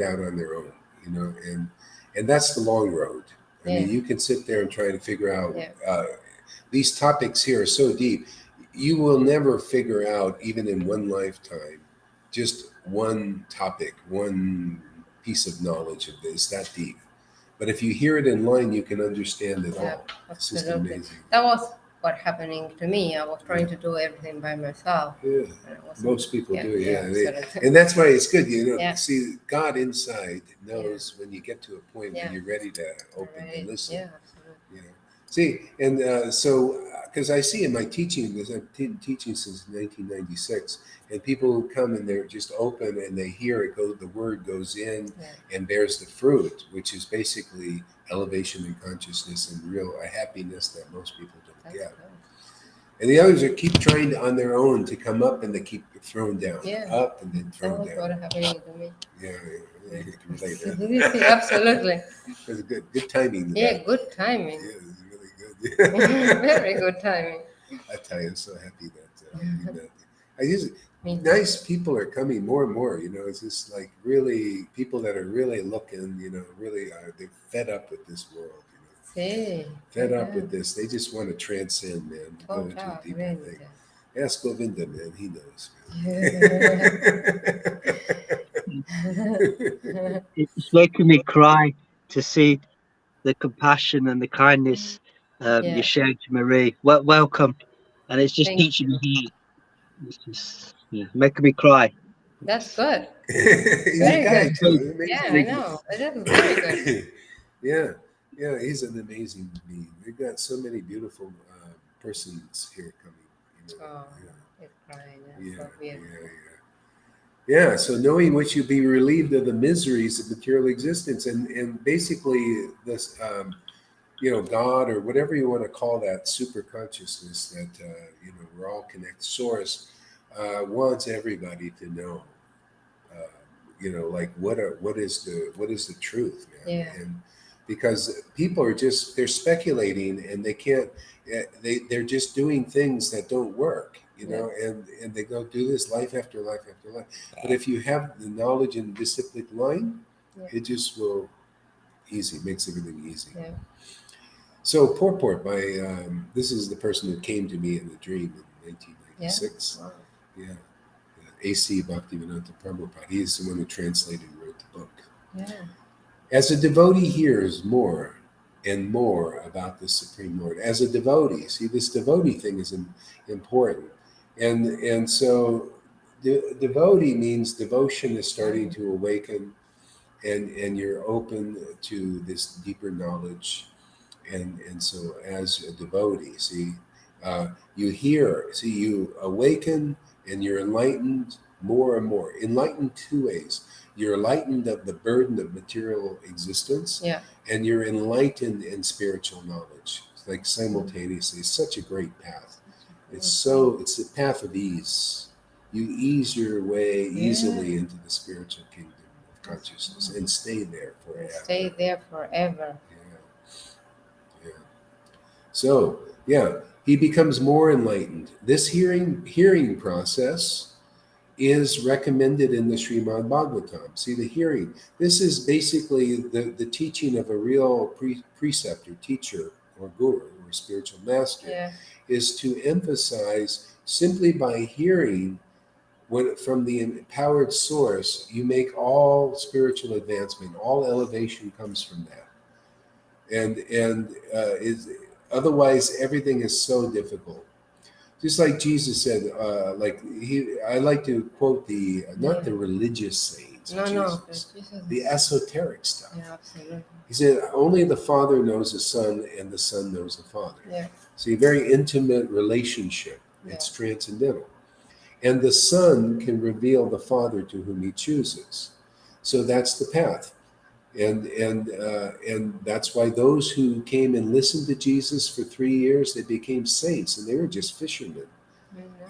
out on their own, and that's the long road. I Yeah. mean, you can sit there and try to figure out Yeah. these topics here are so deep. You will never figure out, even in one lifetime, just one topic, one piece of knowledge of this that deep. But if you hear it in line, you can understand it Yeah, all. It's just absolutely. amazing. That was what happening to me. I was trying Yeah. to do everything by myself. Yeah. And it wasn't, Most people do, yeah, yeah. absolutely. And that's why it's good, Yeah. See, God inside knows when you get to a point where Yeah. you're ready to open and Right. listen. Yeah, absolutely. See, and because I see in my teaching, because I've been teaching since 1996, and people who come and they're just open and they hear it go, the word goes in Yeah. and bears the fruit, which is basically elevation in consciousness and real a happiness that most people don't That's get. good. And the others are keep trying to, on their own to come up, and they keep thrown down, Yeah. up and then That thrown was what down. happening to me. Yeah, Yeah. you can relate. Yeah, absolutely. It was a good timing. Yeah, good timing. Yeah, it was really good. Very good timing. I tell you, I'm so happy that we met. I just Me too. nice people are coming more and more. It's just like really people that are really looking. Really are they're fed up with this world. See. Fed up Yeah. with this. They just want to transcend, man. Go into a deeper Really. thing. Ask Govinda, man. He knows. It's making me cry to see the compassion and the kindness you Yeah. shared to Marie. Welcome, and it's just Thank touching you. me. It's just making me cry. That's good. He's a Very guy good. too. Yeah, Amazing. I know. It is very good. Yeah, yeah, he's an amazing being. We've got so many beautiful persons here coming. Oh, it's crying. Yeah, That's so yeah, beautiful. yeah. Yeah. So knowing which you be relieved of the miseries of material existence, and basically this, God or whatever you want to call that super consciousness that we're all connected. Source wants everybody to know. Like what is the truth, man? Yeah. And because people are just they're speculating and they can't they're just doing things that don't work, Yeah. and they go do this life after life after life. But if you have the knowledge and disciplic line, Yeah. it just will easy makes everything easy. Yeah. So Purport by this is the person who came to me in the dream in Yeah. 1996. Wow. Yeah. A.C. Bhaktivedanta Prabhupada. He's the one who translated and wrote the book. Yeah. As a devotee hears more and more about the Supreme Lord, as a devotee, see, this devotee thing is important. And so devotee means devotion is starting to awaken, and you're open to this deeper knowledge. And so as a devotee, see, you awaken and you're enlightened more and more. Enlightened two ways. You're enlightened of the burden of material existence, Yeah. and you're enlightened in spiritual knowledge. It's like simultaneously. It's such a great path. It's a path of ease. You ease your way easily into the spiritual kingdom of consciousness and stay there forever. Stay there forever. Yeah. So, he becomes more enlightened. This hearing process is recommended in the Srimad Bhagavatam. See, the hearing. This is basically the teaching of a real preceptor, teacher, or guru, or spiritual master, Yeah. is to emphasize simply by hearing from the empowered source, you make all spiritual advancement, all elevation comes from that. And is otherwise everything is so difficult. Just like Jesus said, I like to quote not the religious sayings of Jesus, the esoteric stuff. Yeah, absolutely. He said, only the Father knows the Son, and the Son knows the Father. Yeah. See, a very intimate relationship. It's transcendental. And the Son can reveal the Father to whom he chooses. So that's the path. And that's why those who came and listened to Jesus for 3 years, they became saints, and they were just fishermen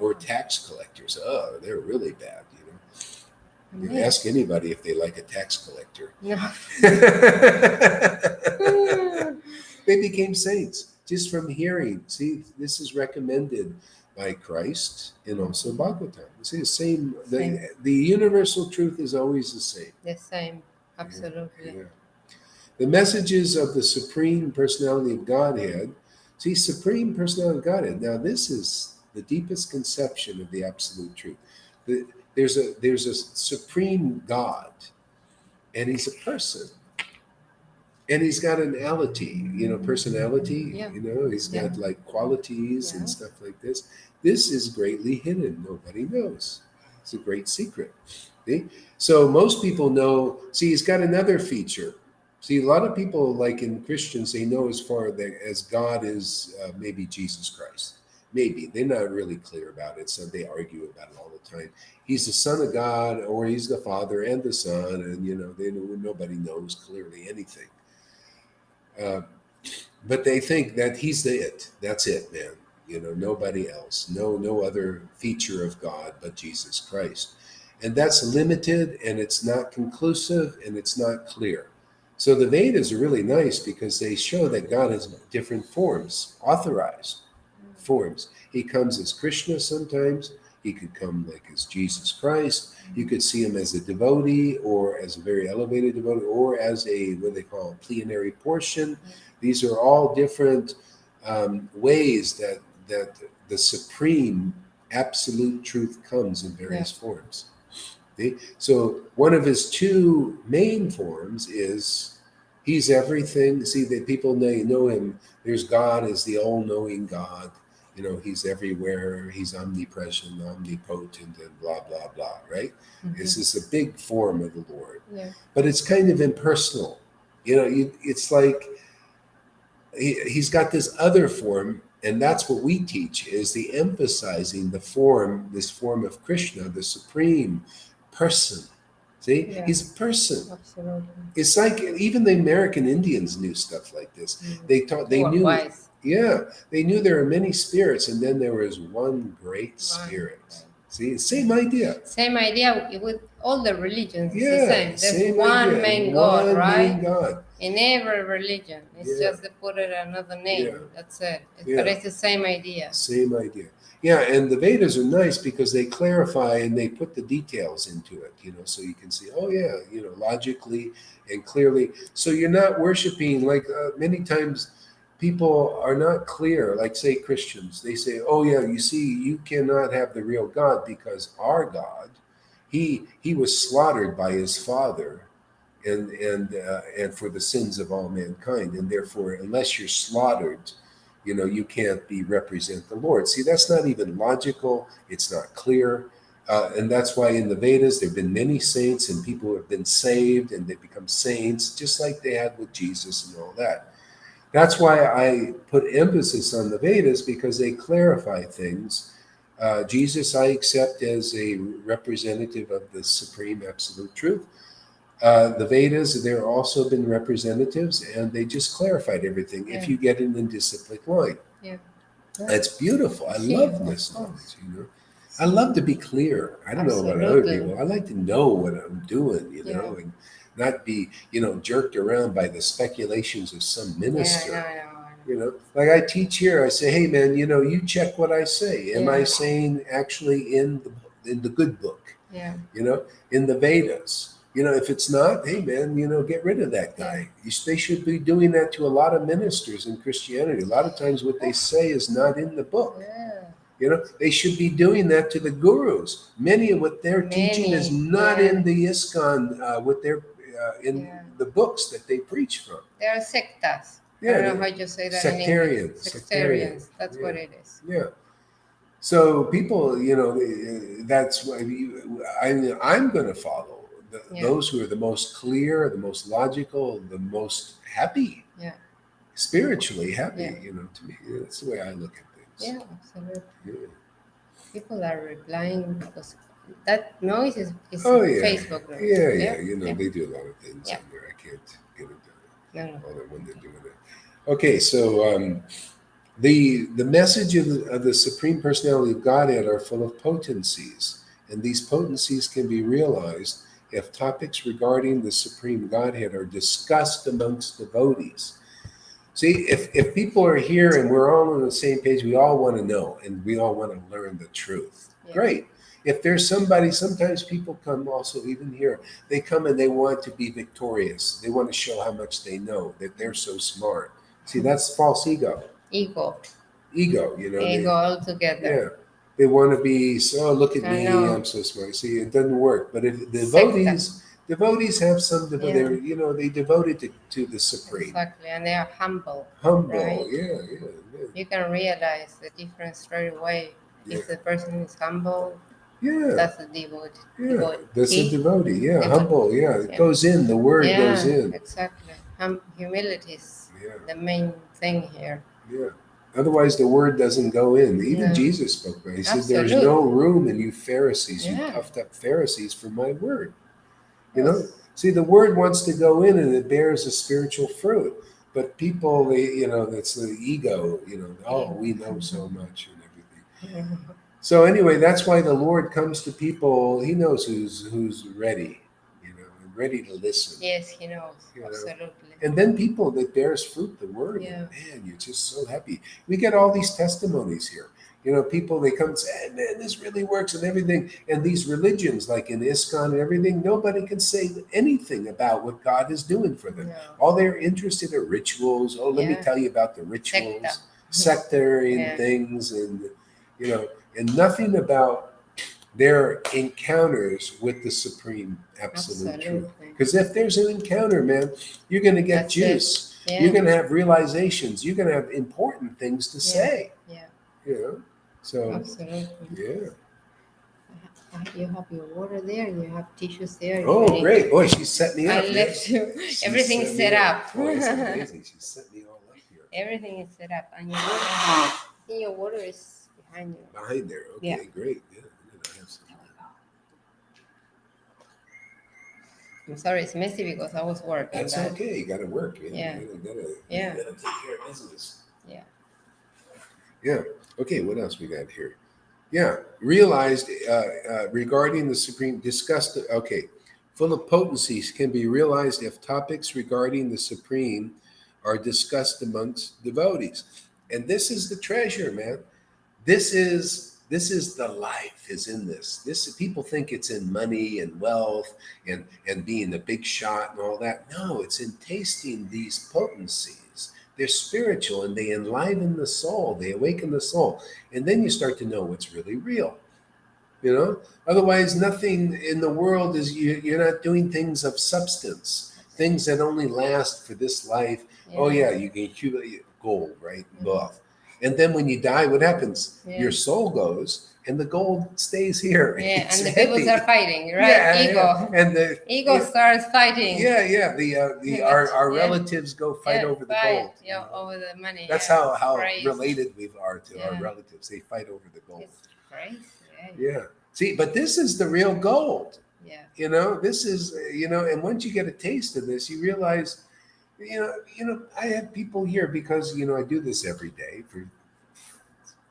or tax collectors. Oh, they're really bad, You ask anybody if they like a tax collector. No. They became saints just from hearing. See, this is recommended by Christ and also Bhagavatam. See, the universal truth is always the same. The same. Absolutely. Yeah. The messages of the Supreme Personality of Godhead. See, Supreme Personality of Godhead. Now, this is the deepest conception of the absolute truth. The- there's a supreme God, and he's a person, and he's got an ality, personality. Yeah. He's Yeah. got like qualities and Yeah. stuff like this. This is greatly hidden. Nobody knows. It's a great secret. See? So most people know. See, he's got another feature. See, a lot of people, like in Christians, they know as far as God is maybe Jesus Christ. Maybe they're not really clear about it, so they argue about it all the time. He's the Son of God, or he's the Father and the Son, and nobody knows clearly anything. Uh, but they think that he's the it. That's it, man. Nobody else. No other feature of God but Jesus Christ. And that's limited, and it's not conclusive, and it's not clear. So the Vedas are really nice because they show that God has different forms, authorized forms. He comes as Krishna sometimes. He could come like as Jesus Christ. You could see him as a devotee, or as a very elevated devotee, or as a what they call plenary portion. These are all different ways that the supreme absolute truth comes in various forms. See? So one of his two main forms is he's everything. See, that people know him. There's God as the all-knowing God. He's everywhere. He's omnipresent, omnipotent, and blah blah blah. Right? This is a big form of the Lord, but it's kind of impersonal. It's like he's got this other form, and that's what we teach, is the emphasizing this form of Krishna, the supreme person. See, he's a person. Absolutely. It's like even the American Indians knew stuff like this. They knew. Wise. Yeah, they knew there are many spirits, and then there was one great spirit. See, same idea. Same idea with all the religions. It's the Yeah, same. There's same one idea. main God, One right? main God. In every religion. It's Yeah. just they put it another name. Yeah. That's it. Yeah. But it's the same idea. Same idea. Yeah, and the Vedas are nice because they clarify and they put the details into it, so you can see, oh yeah, logically and clearly. So you're not worshiping like many times people are not clear, like say Christians, they say, oh yeah, you see, you cannot have the real God because our God, he was slaughtered by his father and for the sins of all mankind, and therefore unless you're slaughtered, you can't represent the Lord. See, that's not even logical. It's not clear. And that's why in the Vedas, there have been many saints and people who have been saved and they become saints, just like they had with Jesus and all that. That's why I put emphasis on the Vedas, because they clarify things. Jesus, I accept as a representative of the supreme absolute truth. The Vedas, there have also been representatives, and they just clarified everything if you get in the disciplic line. Yeah. That's beautiful. I See, love of this course. knowledge. I love to be clear. I don't know about other Absolutely. people. I like to know what I'm doing, and not be, jerked around by the speculations of some minister. I know. Like I teach here, I say, hey man, you check what I say. Am I Yeah. saying actually in the good book? Yeah. In the Vedas. If it's not, hey man, get rid of that guy. They should be doing that to a lot of ministers in Christianity. A lot of times what they say is not in the book. Yeah. They should be doing that to the gurus. Many of what they're teaching is not in the ISKCON, what they're in the books that they preach from. They are sectas. I Yeah, don't know how you say that sectarians. in English. Sectarians. That's what it is. Yeah. So people, that's why I'm going to follow those who are the most clear, the most logical, the most happy, spiritually happy. To me, that's the way I look at things. Yeah, absolutely. Yeah. People are replying because that noise is Facebook noise. Yeah. They do a lot of things on there. I can't get into all that when they're doing it. Okay, so the message of the Supreme Personality of Godhead are full of potencies, and these potencies can be realized if topics regarding the Supreme Godhead are discussed amongst devotees. See, if people are here and we're all on the same page, we all want to know and we all want to learn the truth. Yeah. Great. If there's somebody, sometimes people come also, even here, they come and they want to be victorious. They want to show how much they know, that they're so smart. See, that's false ego. Ego, Ego, altogether. yeah. They want to be, so look at I me, know. I'm so smart. See, it doesn't work. But if Secta. devotees have some, Yeah. they're, they devoted to the Supreme. Exactly, and they are humble. Humble, right? yeah. You can realize the difference straight away. Yeah. If the person is humble, Yeah. that's a devotee. Yeah, that's a devotee. Yeah, Devotee. humble. Yeah, it goes in. The word goes in. Exactly. Humility is Yeah. the main thing here. Yeah. Otherwise, the word doesn't go in. Even No. Jesus spoke about it. He said, "There's Absolutely. no room in you Pharisees, you Yeah. puffed up Pharisees, for my word." Yes. See, the word wants to go in, and it bears a spiritual fruit. But people, that's the ego. Oh, we know so much and everything. So anyway, that's why the Lord comes to people. He knows who's ready, and ready to listen. Yes, he knows. Absolutely. And then people that bears fruit, the word. Yeah. Man, you're just so happy. We get all these testimonies here. People, they come and say, hey, man, this really works and everything. And these religions, like in ISKCON and everything, nobody can say anything about what God is doing for them. No. All they're interested in rituals. Oh, let me tell you about the rituals, sectarian things, and and nothing about their encounters with the Supreme Absolute Truth. Because if there's an encounter, man, you're going to get juice. Yeah. You're going to have realizations. You're going to have important things to say. Yeah. So, absolutely. Yeah. You have your water there, you have tissues there. Oh, great. Boy, she set me up. I left you. Everything is set up. Oh, that's amazing. She set me all up here. Everything is set up. And your water is behind you. Behind there. Okay, Yeah. Great. Yeah. I have some. I'm sorry, it's messy because I was working. That's okay. You got to work. Man. Yeah. You got to take care of business. Yeah. Yeah. Okay. What else we got here? Yeah. Realized regarding the Supreme, discussed. Okay. Full of potencies can be realized if topics regarding the Supreme are discussed amongst devotees. And this is the treasure, man. This is the life is in this. People think it's in money and wealth and being a big shot and all that. No, it's in tasting these potencies. They're spiritual and they enliven the soul. They awaken the soul. And then you start to know what's really real. Otherwise, nothing in the world is, you're not doing things of substance, things that only last for this life. Yeah. Oh yeah, you can accumulate gold, right? Wealth. And then when you die, what happens? Yeah. Your soul goes and the gold stays here. Yeah, and the people are fighting, right? Yeah, ego. Yeah. And the ego starts fighting. Yeah. Our relatives go fight over the gold. Yeah, over the money. That's how related we are to our relatives. They fight over the gold. It's crazy. Yeah. See, but this is the real gold. Yeah. This is, and once you get a taste of this, you realize, I have people here because, I do this every day for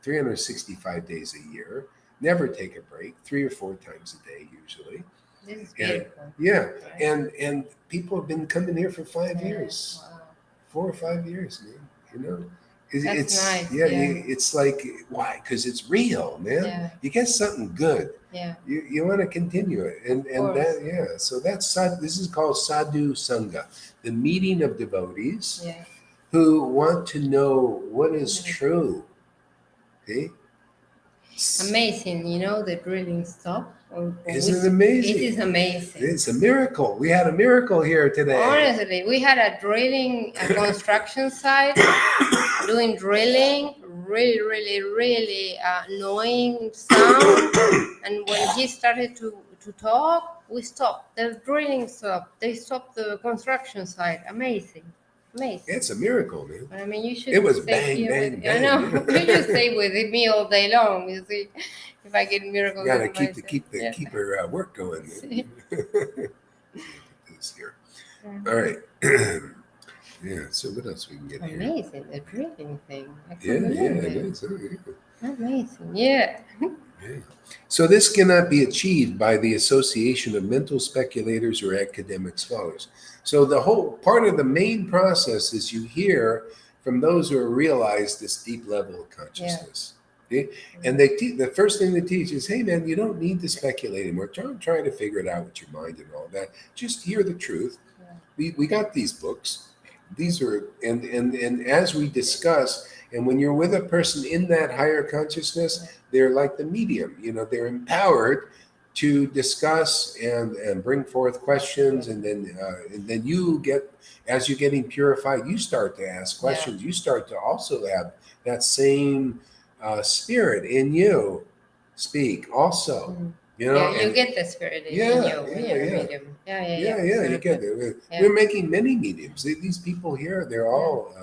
365 days a year, never take a break, 3 or 4 times a day, usually. This is beautiful. Yeah. Right. And people have been coming here for 5 years, wow. 4 or 5 years, man, That's nice. It's like, why? Because it's real, man. Yeah. You get something good. Yeah. You want to continue it, and that So this is called sadhu sangha, the meeting of devotees who want to know what is true. Okay. Amazing, the drilling stuff. Isn't it amazing? It is amazing. It's a miracle. We had a miracle here today. Honestly, we had a construction site, doing drilling, really annoying sound. And when he started to talk, we stopped. The drilling stopped. They stopped the construction site. Amazing. It's a miracle, man. But I mean, you should. It was bang, bang. I know. You should stay with me all day long. You see, if I get miracles. You gotta keep her work going. This here. All right. Yeah. So what else we can get here? Amazing, the drilling thing. It is. Amazing. Yeah. So this cannot be achieved by the association of mental speculators or academic scholars. So the whole part of the main process is you hear from those who have realized this deep level of consciousness. And the first thing they teach is, hey man, you don't need to speculate anymore. Don't try to figure it out with your mind and all that. Just hear the truth. We got these books. These are and as we discuss, and when you're with a person in that higher consciousness, they're like the medium. They're empowered to discuss and bring forth questions, and then you get, as you're getting purified, you start to ask questions. You start to also have that same spirit in you speak also. You get the spirit in you. Medium. You get it. We're making many mediums. These people here, they're all.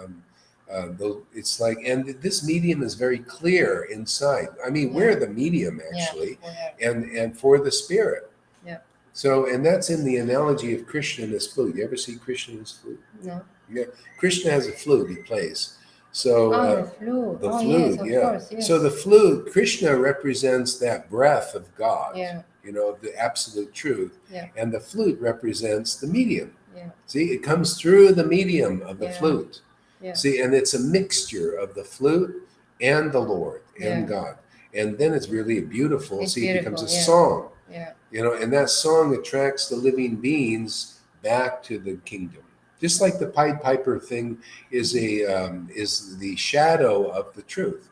It's like, and this medium is very clear inside. I mean, we're the medium actually, and for the spirit. Yeah. So, and that's in the analogy of Krishna and his flute. You ever see Krishna and his flute? No. Yeah, Krishna has a flute he plays. So the flute. The flute, yes, of course, yes. So the flute, Krishna represents that breath of God. Yeah. The absolute truth. Yeah. And the flute represents the medium. Yeah. See, it comes through the medium of the flute. Yeah. See, and it's a mixture of the flute and the Lord and God. And then it's really beautiful. It becomes a song. Yeah. And that song attracts the living beings back to the kingdom. Just like the Pied Piper thing is the shadow of the truth.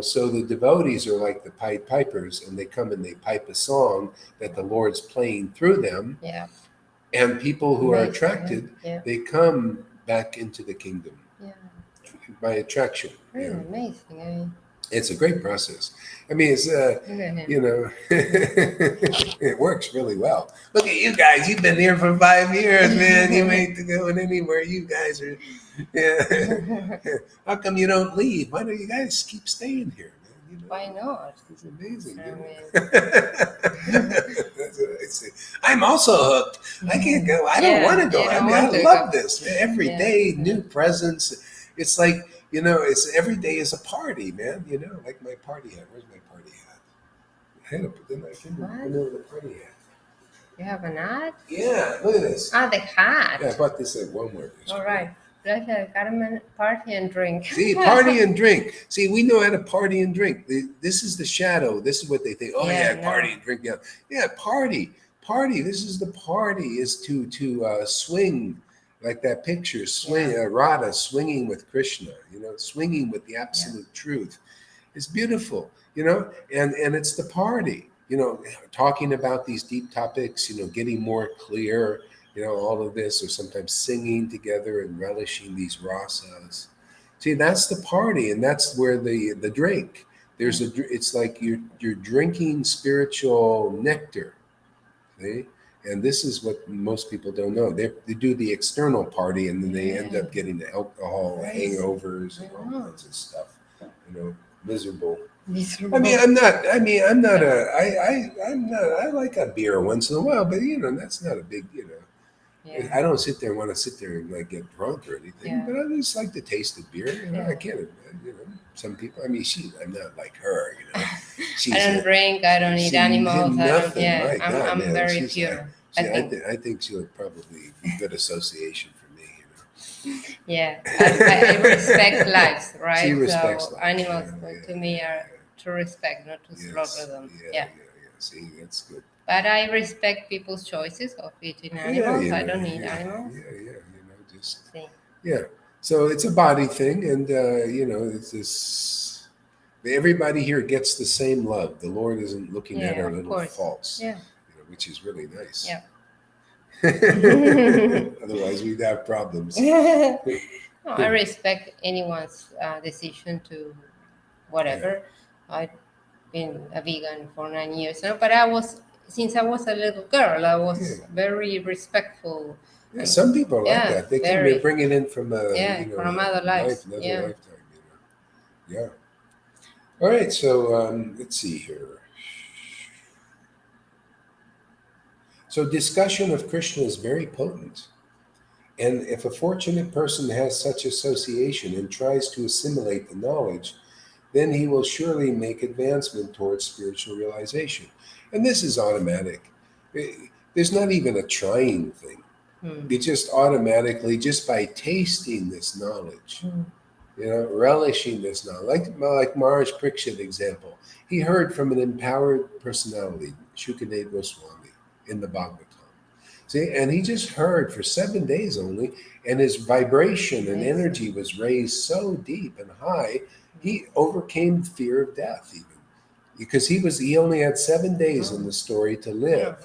So the devotees are like the Pied Pipers, and they come and they pipe a song that the Lord's playing through them. Yeah. And people who are attracted, they come back into the kingdom. Yeah. By attraction. Really amazing. It's a great process. I mean, it's it works really well. Look at you guys. You've been here for 5 years, man. You ain't going anywhere. You guys are. Yeah. How come you don't leave? Why don't you guys keep staying here, man? Why not? It's amazing. I mean... That's what I say. I'm also hooked. I can't go. I don't want to go. I mean, I love this. Man. Every day, new presents. It's like, it's every day is a party, man. Like my party hat. Where's my party hat? I had the party hat. You have an hat? Yeah, look at this. The hat. Yeah, I bought this at Walmart. All right. Let's party and drink. See, party and drink. See, we know how to party and drink. This is the shadow. This is what they think. Oh, party and drink. Yeah, party. This is the party, is to swing. Like that picture, Radha swinging with Krishna, swinging with the absolute truth. It's beautiful, and it's the party, talking about these deep topics, getting more clear, all of this, or sometimes singing together and relishing these rasas. See, that's the party, and that's where the drink. It's like you're drinking spiritual nectar. See? And this is what most people don't know. They do the external party, and then they end up getting the alcohol hangovers and all kinds of stuff. Miserable. I like a beer once in a while, but that's not a big. I don't sit there and want to sit there and like get drunk or anything. But I just like the taste of beer. I can't. Some people. I mean, I'm not like her. I don't drink. I don't eat animals. Nothing. I'm very pure. I think she'll probably be good association for me. Yeah, I respect lives, right? She respects so life. Animals to me are to respect, not to slaughter them. Yeah. See, that's good. But I respect people's choices of eating animals. I don't eat animals. So it's a body thing, and it's this. Everybody here gets the same love. The Lord isn't looking at our little faults. Yeah. Which is really nice. Yeah. Otherwise, we'd have problems. I respect anyone's decision to whatever. I've been a vegan for 9 years now, but since I was a little girl, I was very respectful. Yeah, some people are like that. They can bring it in from from another life. Lifetime. Yeah. All right. So let's see here. So discussion of Krishna is very potent. And if a fortunate person has such association and tries to assimilate the knowledge, then he will surely make advancement towards spiritual realization. And this is automatic. There's not even a trying thing. It just automatically, just by tasting this knowledge, relishing this now. Like Maharaj Parikshit example. He heard from an empowered personality, Shukadeva Goswami, in the Bhagavatam. See, and he just heard for 7 days only, and his vibration and energy was raised so deep and high, he overcame fear of death even. Because he only had 7 days in the story to live.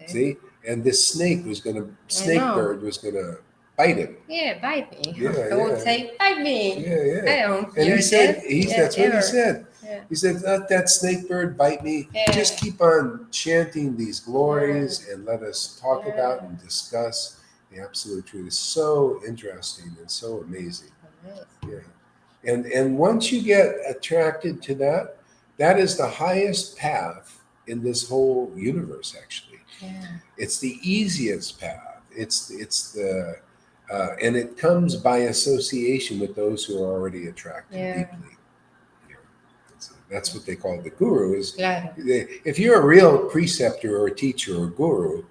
See? And this snake bird was gonna bite him. Yeah, bite me. Yeah, I would say, bite me. Yeah. I don't And fear he said, death. that's what he ever. said. Yeah. He said, let that snake bird bite me. Yeah. Just keep on chanting these glories and let us talk Yeah. about and discuss the absolute truth. It's so interesting and so amazing. Yeah. And once you get attracted to that, that is the highest path in this whole universe, actually. Yeah. It's the easiest path. It's the and it comes by association with those who are already attracted deeply. That's what they call the guru. If you're a real preceptor or teacher or guru,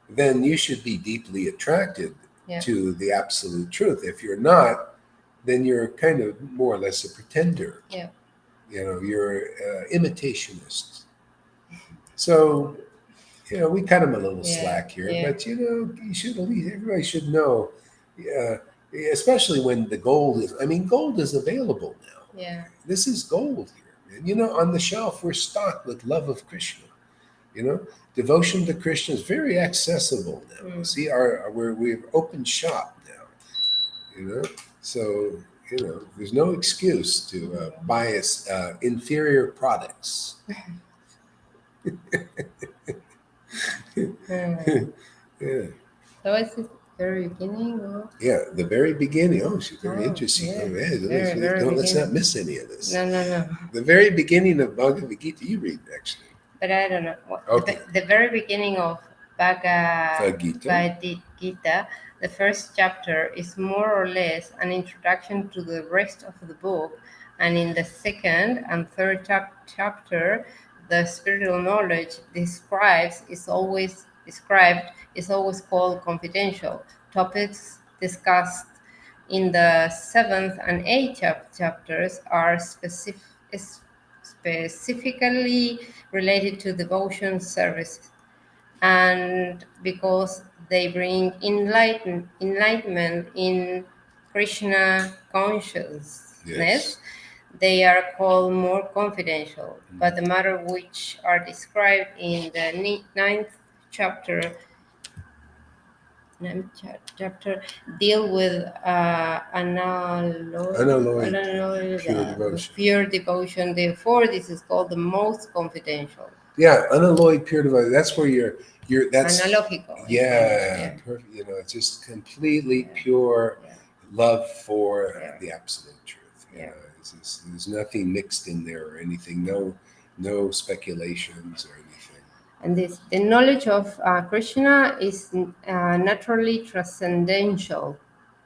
then you should be deeply attracted to the absolute truth. If you're not, then you're kind of more or less a pretender. Yeah. You're imitationist. So, we cut them a little slack here, but you should at least everybody should know, especially when the gold is available now. Yeah. This is gold here. And on the shelf we're stocked with love of Krishna. Devotion to Krishna is very accessible now. See, we've opened shop now. So there's no excuse to buy inferior products. Yeah. So it's the very beginning? Or? Yeah, the very beginning. Oh, she's very interesting. Yeah. Let's not miss any of this. No. The very beginning of Bhagavad Gita, you read, actually. But I don't know. Okay. The very beginning of Bhagavad Gita, the first chapter is more or less an introduction to the rest of the book. And in the second and third chapter, the spiritual knowledge is always called confidential. Topics discussed in the 7th and 8th chapters are specifically related to devotion service, and because they bring enlightenment in Krishna consciousness, they are called more confidential. But the matter which are described in the 9th chapter deal with unalloyed pure devotion. Therefore, this is called the most confidential. Yeah, unalloyed pure devotion. That's where you're that's analogical. Perfect. It's just completely pure love for the absolute truth. There's nothing mixed in there or anything. No speculations or anything. And the knowledge of Krishna is naturally transcendental.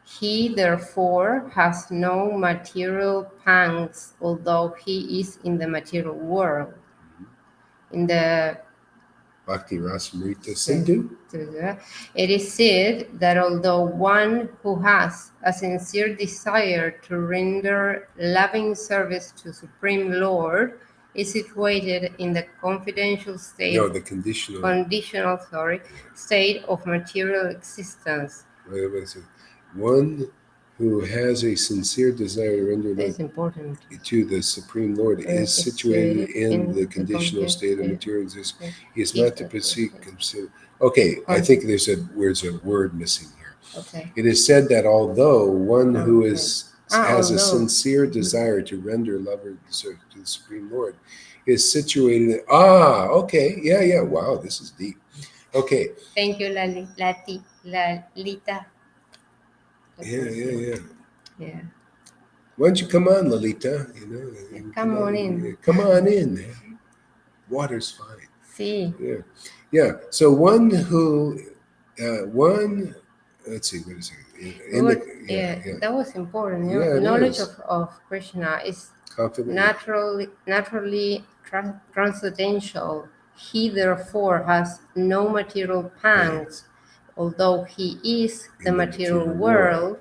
He therefore has no material pangs, although he is in the material world. In the Bhakti Rasamrita Sindhu, it is said that although one who has a sincere desire to render loving service to Supreme Lord is situated in the conditional state of material existence. One who has a sincere desire to render love to the Supreme Lord is situated in the conditional state of material existence. He is not to proceed. Okay, I think there's a word missing here. Okay. It is said that although one who has a sincere desire to render love to the Supreme Lord is situated. Yeah. Wow, this is deep. Okay. Thank you, Lalita. Yeah. Why don't you come on, Lalita? Come on in. Come on in. Water's fine. See. Yeah. So one who, let's see, what is it? That was important. Knowledge of Krishna is naturally transcendental. He therefore has no material pangs, although he is the material world.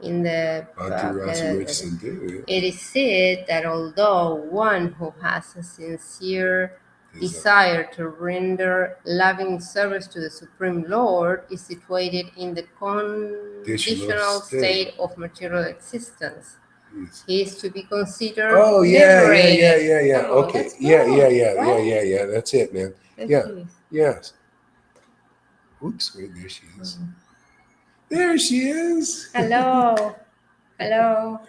in the Bhakti Rasa Rich Sindhu. it is said that although one who has a sincere desire to render loving service to the Supreme Lord is situated in the conditional state of material existence, he is to be considered liberated. Yeah. Come on, Okay. that's Yeah. good, right? Yeah. That's it, man. That's Yeah. good. Yes. Oops. Wait, there she is. There she is. Hello. Hello.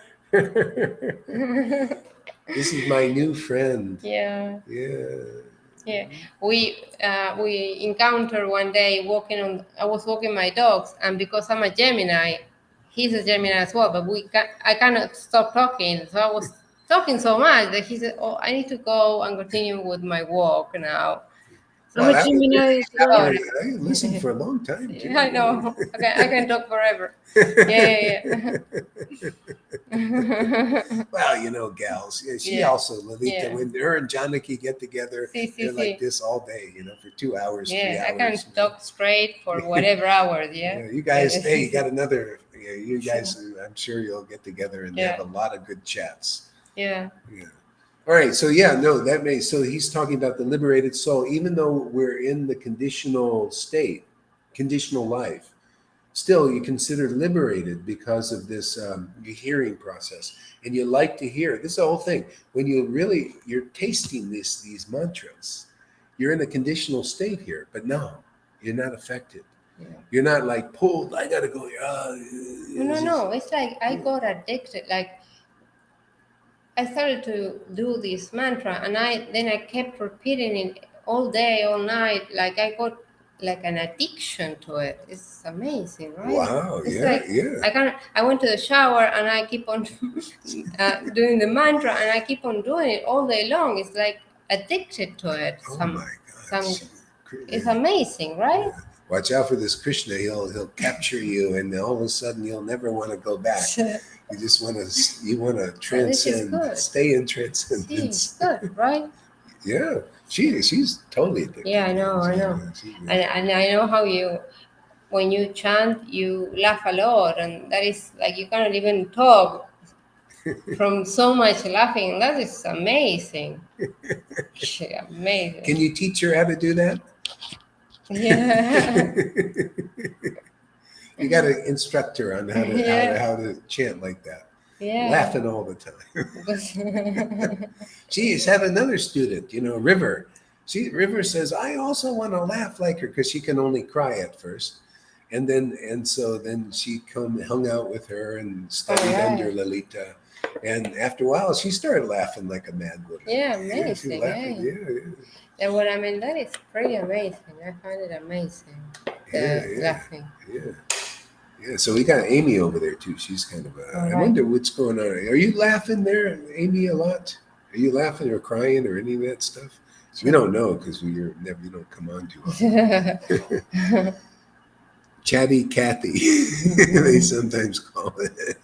This is my new friend. Yeah. Yeah. Yeah, we encountered one day I was walking my dogs, and because I'm a Gemini, he's a Gemini as well. But I cannot stop talking, so I was talking so much that he said, "Oh, I need to go and continue with my walk now." So I'm a Gemini as well. I listened for a long time too. I know. I can talk forever. Yeah. Well, you know, gals. Yeah, she Yeah. also, Lalita, Yeah. when her and Janaki get together, they're like this all day, you know, for 2 hours, 3 Yeah, hours. I can talk straight for whatever hours. Yeah. Yeah, you guys, hey, you got another. Yeah, you guys, I'm sure you'll get together and have a lot of good chats. Yeah. Yeah. All right. So so he's talking about the liberated soul, even though we're in the conditional state, conditional life, still you consider liberated because of this hearing process, and you like to hear. This is the whole thing. When you're tasting these mantras, you're in a conditional state here, but no, you're not affected. Yeah. You're not like pulled. I gotta go here. No. It's like I got addicted. Like I started to do this mantra, and I kept repeating it all day, all night. Like I got like an addiction to it. It's amazing, right? Wow. It's I went to the shower and I keep on doing the mantra, and I keep on doing it all day long. It's like addicted to it. Oh my God. It's amazing, right? Yeah. Watch out for this Krishna. He'll capture you, and all of a sudden you'll never want to go back. You just want to transcend, stay in transcendence. Good, right? Yeah, she's totally addicted. Yeah, I know. And I know how when you chant, you laugh a lot, and that is like you cannot even talk from so much laughing. That is amazing. Amazing. Can you teach her how to do that? Yeah. You got to instruct her on how to chant like that. Yeah. Laughing all the time. Geez, have another student, River. River says, I also want to laugh like her, because she can only cry at first. So then she hung out with her and studied under Lalita. And after a while, she started laughing like a mad woman. Yeah, amazing. And what I mean, that is pretty amazing. I find it amazing. Laughing. Yeah, so we got Amy over there too. She's kind of I wonder what's going on. Are you laughing there, Amy, a lot? Are you laughing or crying or any of that stuff? We don't know because you don't come on too often. Chatty Cathy, they sometimes call it.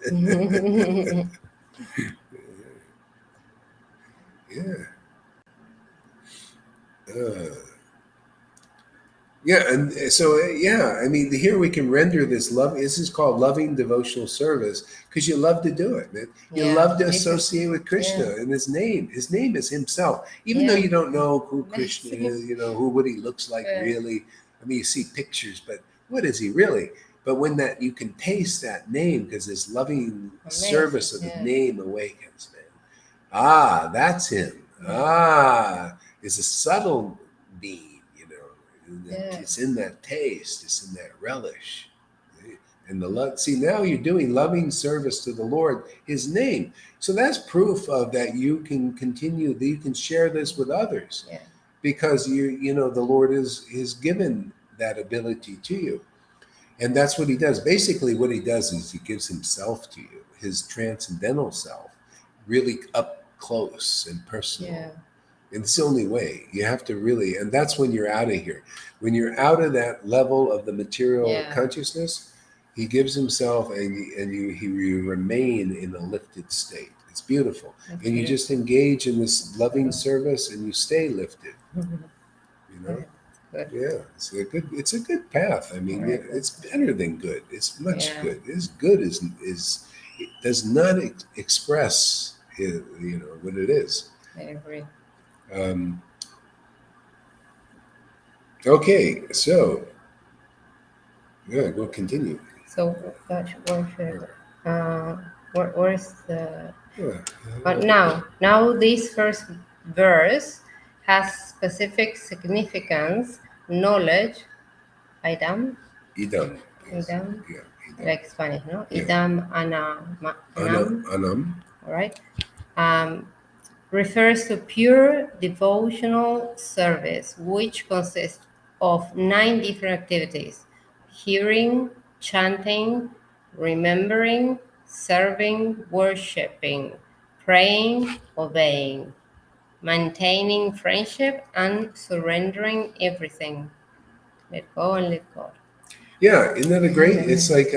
Yeah. And so, I mean, here we can render this love. This is called loving devotional service because you love to do it, man. You love to associate with Krishna and his name. His name is himself. Even though you don't know who Krishna is, what he looks like really. I mean, you see pictures, but what is he really? But when you can taste that name because this loving service of the name awakens, man. Ah, that's him. Ah, it's a subtle being. It's in that taste, it's in that relish. And the love. See, now you're doing loving service to the Lord, his name. So that's proof of that you can continue, that you can share this with others. Yeah. Because the Lord is given that ability to you. And that's what he does. Basically, what he does is he gives himself to you, his transcendental self, really up close and personal. Yeah. And it's the only way. You have to really, and that's when you're out of here. When you're out of that level of the material consciousness, he gives himself and you remain in a lifted state. It's beautiful. Okay. And you just engage in this loving service and you stay lifted. good. Yeah, it's a good path. I mean, Very good. it's better than good. It's much Yeah. good. It's good is it does not express what it is. I agree. Um, okay, so yeah, we'll continue. So where should I go? Where's the? Yeah. But now this first verse has specific significance, knowledge, idam, Idam. Yes. idam, Yeah. Idam. like Spanish, no? Yeah. Idam anam, Anam. all right? Um, refers to pure devotional service, which consists of 9 different activities: hearing, chanting, remembering, serving, worshipping, praying, obeying, maintaining friendship, and surrendering everything. Let go and let God. Yeah, isn't that a great? It's like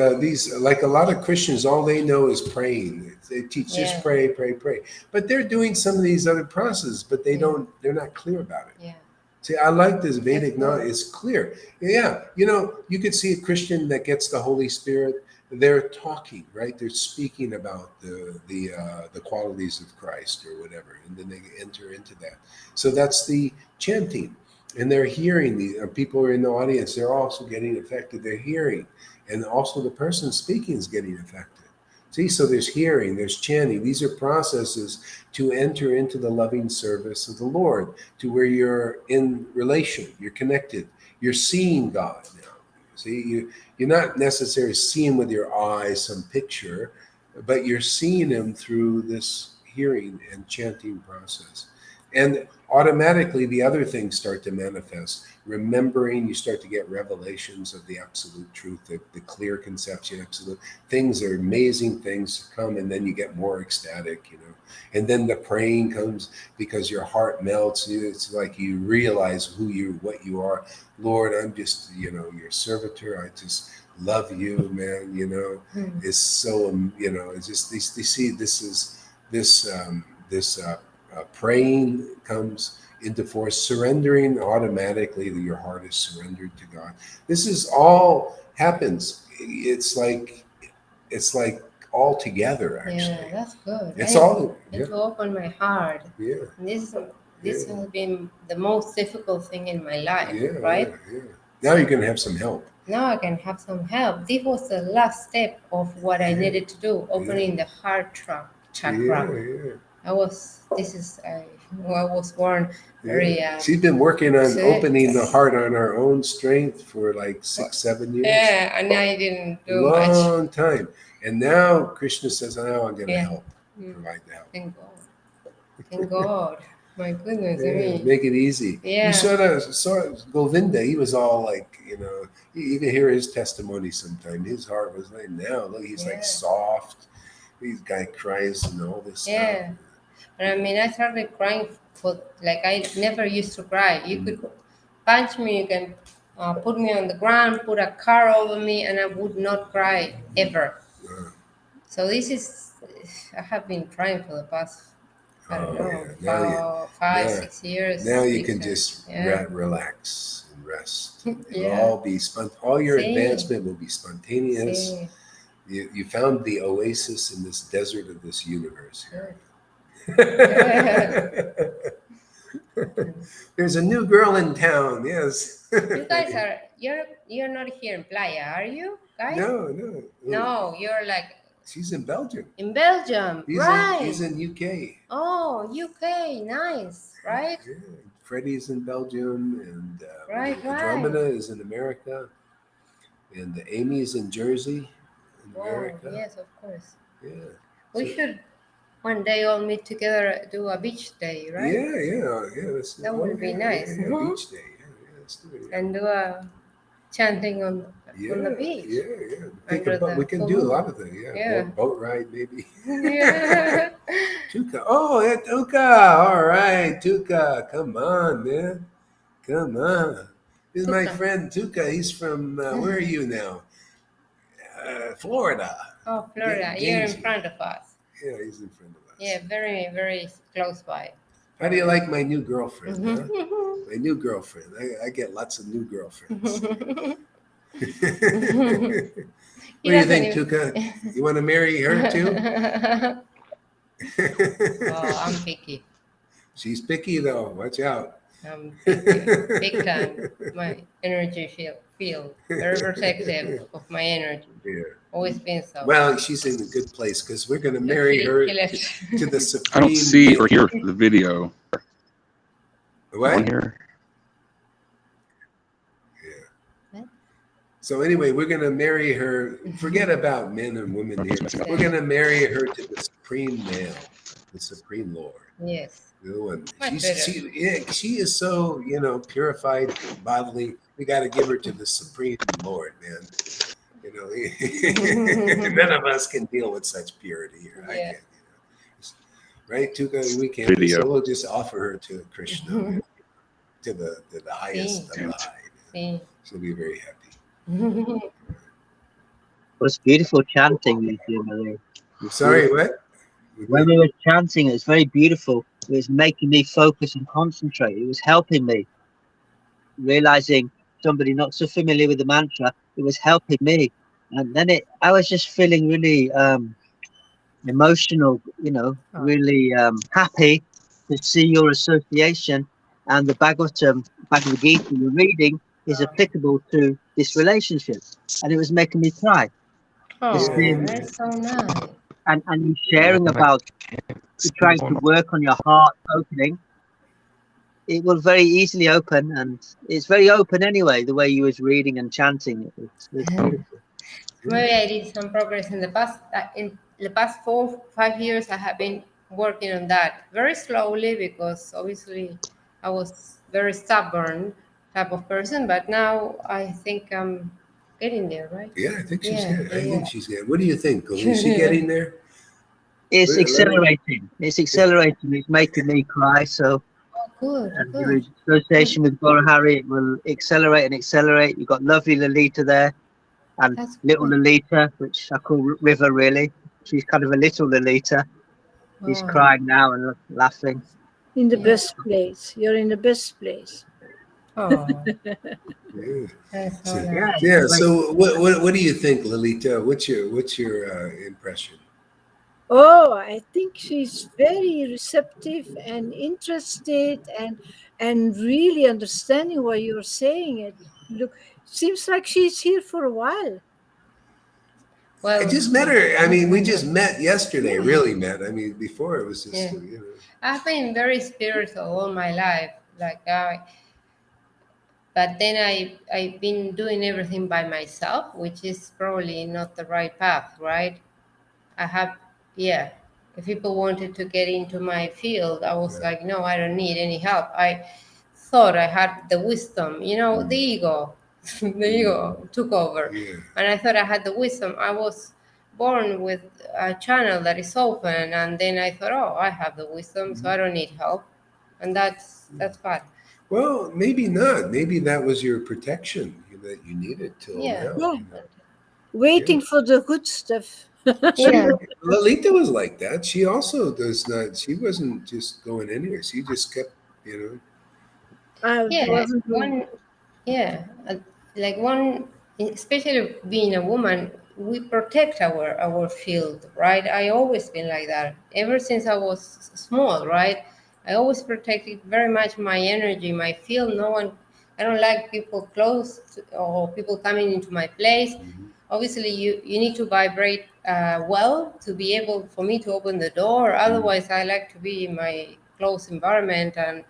like a lot of Christians, all they know is praying. They teach just Yeah. pray, pray, pray, but they're doing some of these other processes, but they Yeah. don't. They're not clear about it. Yeah. See, I like this Vedic That's knowledge. good. It's clear. Yeah, you could see a Christian that gets the Holy Spirit. They're talking, right? They're speaking about the qualities of Christ or whatever, and then they enter into that. So that's the chanting, and they're hearing. The people who are in the audience, they're also getting affected. They're hearing, and also the person speaking is getting affected. See, so there's hearing, there's chanting. These are processes to enter into the loving service of the Lord, to where you're in relation, you're connected, you're seeing God now. See, you're not necessarily seeing with your eyes some picture, but you're seeing Him through this hearing and chanting process. And automatically, the other things start to manifest. Remembering, you start to get revelations of the absolute truth, the clear conception, absolute things are amazing things come, and then you get more ecstatic. And then the praying comes because your heart melts. It's like you realize what you are. Lord, I'm just, your servitor. I just love you, man. Hmm. It's so, it's just they see this praying comes into force, surrendering automatically. That your heart is surrendered to God. This is all happens. It's like all together, Yeah, actually. that's good. It's all, I need to open my heart. yeah, And this yeah, has been the most difficult thing in my life, yeah, right? yeah. Now you're going to have some help. Now I can have some help. This was the last step of what I Yeah, needed to do, opening the heart chakra. yeah. I was born very She's been working on sick. opening the heart on her own strength for like 6-7 years. Yeah, and I didn't do much. Long time. And now Krishna says, now I'm going to Yeah. help, provide the help. Thank God. Thank God. My goodness, I Yeah, mean, make it easy. yeah. You saw Govinda. He was all like, you can hear his testimony sometime. His heart was like, now look, he's Yeah. like soft. These guy cries and all this Yeah. stuff. But I mean, I started crying like I never used to cry. You could punch me, you can put me on the ground, put a car over me, and I would not cry ever. So I have been crying for the past, I don't know, Yeah. 5, Now, 6 years. now you can 6, just yeah. relax and rest. It'll Yeah. all be all your See. advancement will be spontaneous. See. You found the oasis in this desert of this universe here. There's a new girl in town. Yes. You guys you're not here in Playa, are you guys? No. No, you're like She's in Belgium. in Belgium, right? He's in UK. Oh, UK, nice, right? Yeah. Freddie's in Belgium, and Right. Andromeda is in America, and Amy is in Jersey, in Wow, America. yes, of course. Yeah. We should one day all meet together, do a beach day, right? Yeah. That would be nice. Yeah, beach day. Yeah, let's do it. Yeah. And do a chanting on the beach. Yeah. We can full do a moon. lot of things. Yeah. Yeah. Boat ride, maybe. Yeah. Tuka. Oh, yeah, Tuka. All right, Tuka. Come on, man. Come on. This is my Tuka. friend Tuka. He's from, where are you now? Florida. Oh, Florida, you're in front of us. Yeah, he's in front of us. Yeah, very, very close by. How do you like my new girlfriend, huh? he My new girlfriend. I get lots of new girlfriends. What do you doesn't think, even. Tuka? You want to marry her too? Oh, I'm picky. She's picky though. Watch out. I'm picky, big time. My energy field, very protective of my energy. Yeah. Always been so. Well, she's in a good place because we're going to Look, marry her he left. to the I don't supreme see male. or hear the video on What? here. Yeah. What? So anyway, we're going to marry her. Forget about men and women here. We're going to marry her to the supreme male, the supreme Lord. Yes, The one. much better. She is so purified bodily. We got to give her to the supreme Lord, man. None of us can deal with such purity here. I Yeah. can't. Right, Tuka? We can't. Video. So we'll just offer her to Krishna, man, to the highest of the high. Man. See. She'll be very happy. It was beautiful chanting you do, Marie. It was Sorry, beautiful. what? When we were chanting, it was very beautiful. It was making me focus and concentrate. It was helping me. Realizing somebody not so familiar with the mantra, it was helping me. And then I was just feeling really emotional, really happy to see your association and the Bhagavad Gita you're reading is applicable to this relationship. And it was making me cry. Just Oh, seeing that's so nice. and you sharing about you trying to work on your heart opening. It will very easily open, and it's very open anyway, the way you was reading and chanting. It's beautiful. Maybe I did some progress in the past. In the past 4-5 years, I have been working on that very slowly because obviously I was very stubborn type of person. But now I think I'm getting there, right? Yeah, I think she's Yeah, good. I yeah. think she's good. What do you think? Is she getting there? It's Let me- accelerating. It's accelerating. It's making me cry. So, Oh, good, and good. your association with Gora Hari will accelerate and accelerate. You've got lovely Lalita there, and That's little good. Lalita, which I call River. Really, she's kind of a little Lolita. She's Wow. crying now and laughing. In the Yeah. best place. You're in the best place. Oh, Yeah. that's so So, nice. yeah. Like, So, what do you think, Lolita? What's your impression? Oh, I think she's very receptive and interested and really understanding why you're saying it. Look, seems like she's here for a while. I Well, just met her. I mean, we just met yesterday. Yeah. Really met. I mean, before it was just yeah. I've been very spiritual all my life. But then I've been doing everything by myself, which is probably not the right path, right? I have, yeah. If people wanted to get into my field, I was Yeah. like, no, I don't need any help. I thought I had the wisdom, the ego, the ego took over. Yeah. And I thought I had the wisdom. I was born with a channel that is open. And then I thought, oh, I have the wisdom, so I don't need help. And that's bad. Well, maybe not. Maybe that was your protection that you needed till Yeah. now. Yeah. Waiting for the good stuff. Yeah. Lolita was like that. She also does not. She wasn't just going anywhere. She just kept, I Yeah, wasn't yeah, like one, especially being a woman, we protect our field, right? I always been like that ever since I was small, right? I always protected very much my energy, my field. I don't like people close or people coming into my place. Obviously, you need to vibrate well to be able for me to open the door. Otherwise, I like to be in my close environment, and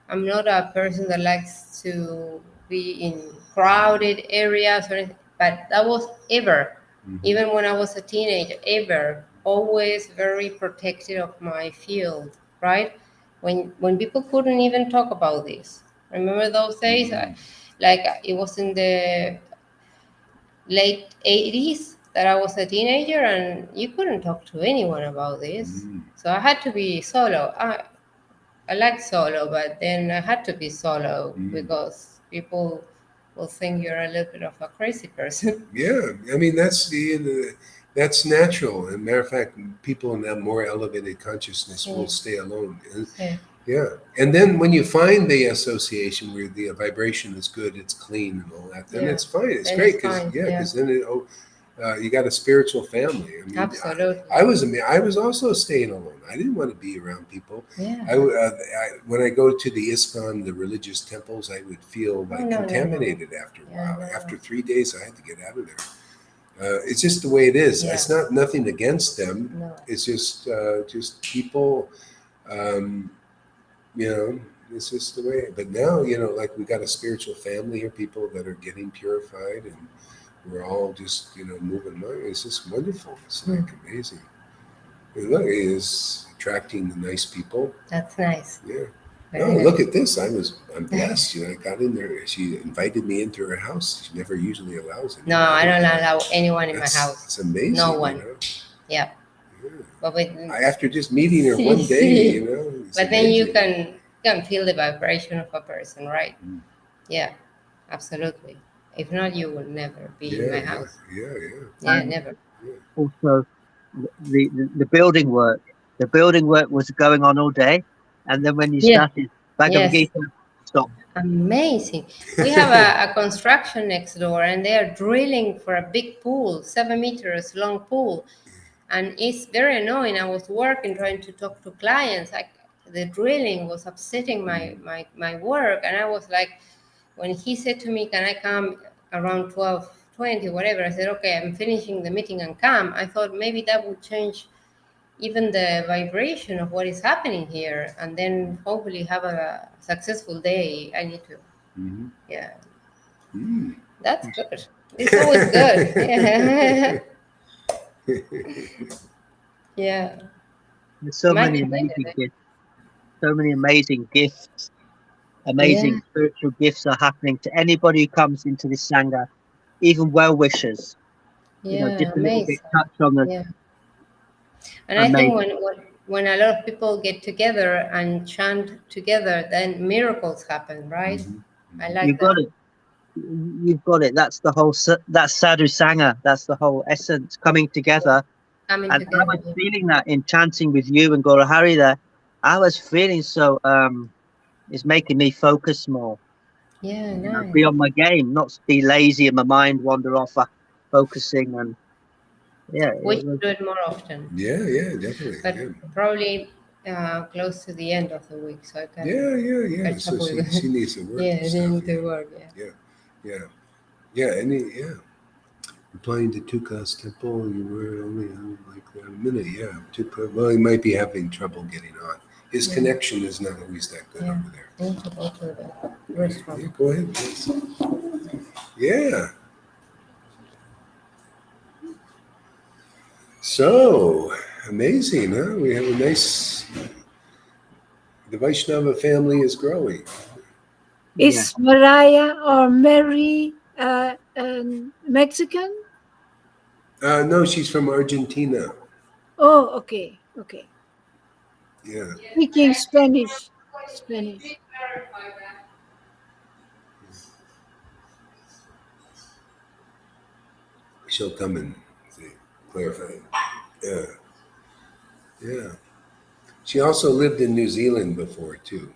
I'm not a person that likes to be in crowded areas or anything, but that was ever, even when I was a teenager, ever, always very protective of my field, right? When people couldn't even talk about this. Remember those days? It was in the late 80s that I was a teenager and you couldn't talk to anyone about this. So I had to be solo. I like solo, but then I had to be solo because people will think you're a little bit of a crazy person. Yeah. I mean, that's natural. And matter of fact, people in that more elevated consciousness will stay alone. Yeah. Yeah. And then when you find the association where the vibration is good, it's clean and all that, then Yeah. it's fine. It's Then great it's because fine, yeah, yeah. because then you got a spiritual family. I mean, Absolutely. I was also staying alone. I didn't want to be around people. Yeah. When I go to the ISKCON, the religious temples, I would feel like no. contaminated after a Yeah, while. no. After 3 days, I had to get out of there. It's just the way it is. Yeah. It's not nothing against them. No. It's just people. Um, it's just the way. But now, like we got a spiritual family here, people that are getting purified, and we're all just, moving along. It's just wonderful. It's like amazing. And look, he is attracting the nice people. That's nice. Yeah. Very Oh, nice. look at this! I'm blessed. I got in there. She invited me into her house. She never usually allows it. No, I don't allow anyone in my house. It's amazing. No one. Yeah. But with, After just meeting her one day, See. it's but then you amazing. can feel the vibration of a person, right? Mm. Yeah, absolutely. If not, you will never be in my house. Yeah. Yeah, never. Also, the building work. The building work was going on all day, and then when you Yeah. started Bhagavad Yes. Gita, stop. Amazing. We have a construction next door, and they are drilling for a big pool, 7 meters long pool. And it's very annoying. I was working, trying to talk to clients. The drilling was upsetting my work. And I was like, when he said to me, can I come around 12:20, whatever, I said, okay, I'm finishing the meeting and come. I thought maybe that would change even the vibration of what is happening here, and then hopefully have a successful day. I need to, Mm-hmm. yeah. Mm. That's good. It's always good. Yeah. Yeah. There's so Might many be better amazing then. gifts. So many amazing gifts. Amazing Yeah. spiritual gifts are happening to anybody who comes into this sangha, even well wishers. Yeah, Just a little bit amazing. touch on the Yeah. And I think amazing. when a lot of people get together and chant together, then miracles happen, right? Mm-hmm. I like You've that. got it. You've got it. That's the whole. That's sadhu sangha. That's the whole essence coming together. Coming And I together. was feeling that in chanting with you and Guru Hari there. I was feeling so. It's making me focus more. Yeah, nice. Be on my game, not be lazy and my mind wander off focusing and yeah. We should do it more often. Yeah, definitely. But Yeah. probably close to the end of the week, so I can Yeah. catch So up with she needs to work. Yeah, and they need stuff. to work, Yeah. Replying to Tuka's temple, you were only on like a minute. Yeah, Tuka. Well, he might be having trouble getting on. His Yeah. connection is not always that good Yeah. over there. I need to go to the restaurant. Yeah, go ahead, please. Yeah. So amazing, huh? We have a nice. The Vaishnava family is growing. Is Mariah or Mary Mexican? No, she's from Argentina. Oh, okay. Yeah. Speaking Spanish. She'll come and clarify. Yeah. She also lived in New Zealand before too.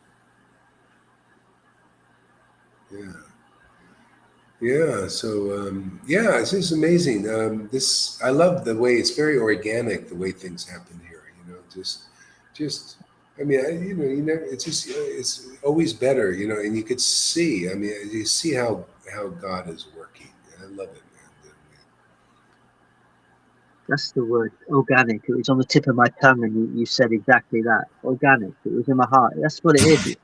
Yeah. So this is amazing. I love the way it's very organic. The way things happen here. Just. I mean, you never. It's just. It's always better. And you could see. I mean, you see how God is working. I love it, man. That's the word, organic. It was on the tip of my tongue, and you said exactly that. Organic. It was in my heart. That's what it is.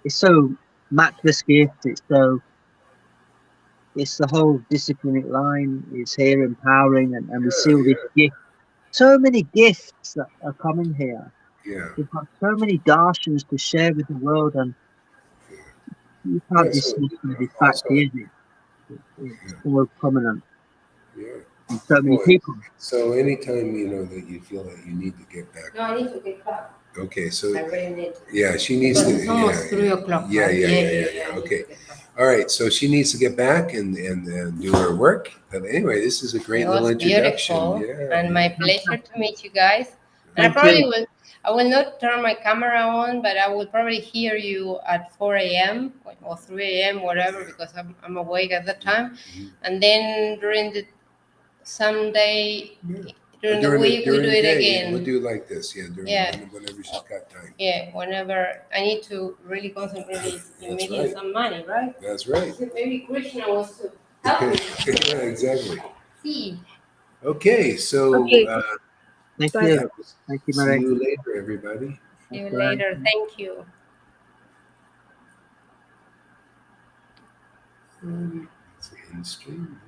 It's so matchless gift. It's the whole disciplinic line. It's here empowering, and we see all these gifts. So many gifts that are coming here. Yeah. We've got so many darshans to share with the world, and you can't dismiss these facts, is it? It's more prominent. Yeah. And so many people. So anytime that you feel that you need to get back. No, I need to get back. Okay, so I really need to. yeah, she needs to. It's almost 3 o'clock. Yeah, right? yeah. Okay, all right. So she needs to get back and do her work. But anyway, this is a great It little was introduction. beautiful, Yeah. and my pleasure to meet you guys. And Thank you. I I will not turn my camera on, but I will probably hear you at 4 a.m. or 3 a.m., whatever, because I'm awake at that time. Mhm. And then during the Sunday, Yeah. during the week, we do during the it day, again. we'll do it like this. Yeah, whenever she's got time. Yeah, whenever I need to really concentrate in That's making right. some money, right? That's right. Maybe Krishna wants to help me. Yeah, exactly. See. Okay, so Okay. Thank Bye. you. Thank you, see Marie. you later, everybody. See you Bye. later. Thank you. It's in stream.